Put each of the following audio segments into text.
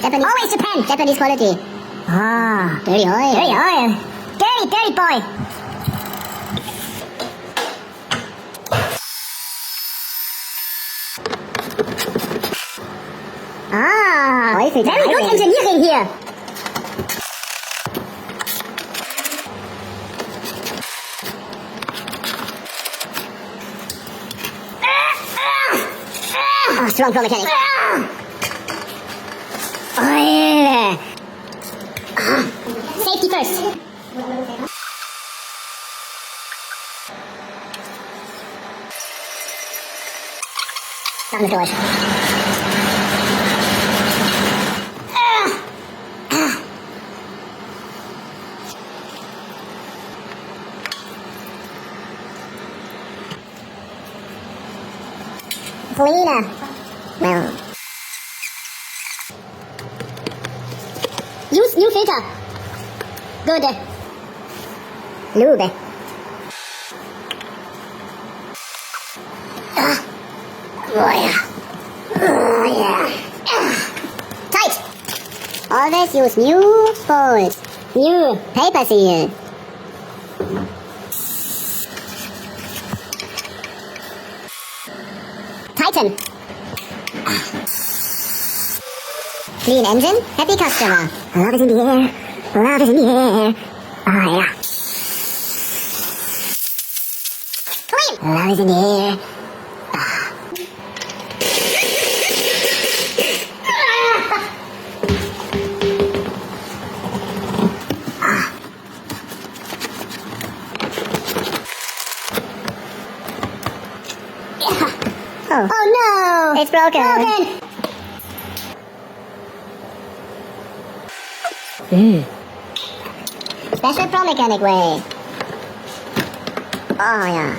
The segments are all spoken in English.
Japanese. Always Japan. Japanese quality. Ah, Dirty oil. dirty oil. Dirty boy. Ah, Oil filter. very good engineering here. Oh, strong flow mechanics. Oil. Safety first. Not in the doors. Cleaner. Well, Use new filter. Good. lube. Oh yeah. Oh yeah. Tight. Always use new spools. New. Paper seal. Tighten. Clean engine. Happy customer. Love is in the air. Love is in the air. Oh yeah. Clean. Love is in the air. Oh, Oh no! it's broken. Special pro mechanic way. Oh yeah.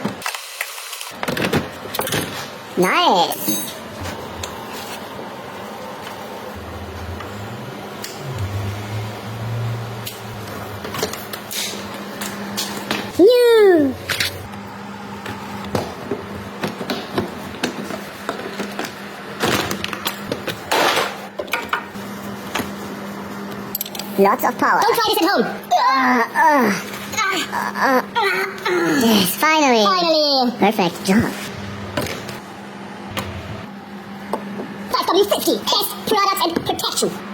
Nice. New. Lots of power. Don't try this at home. Yes, finally. Finally. Perfect job. 5W50. Best products and protection.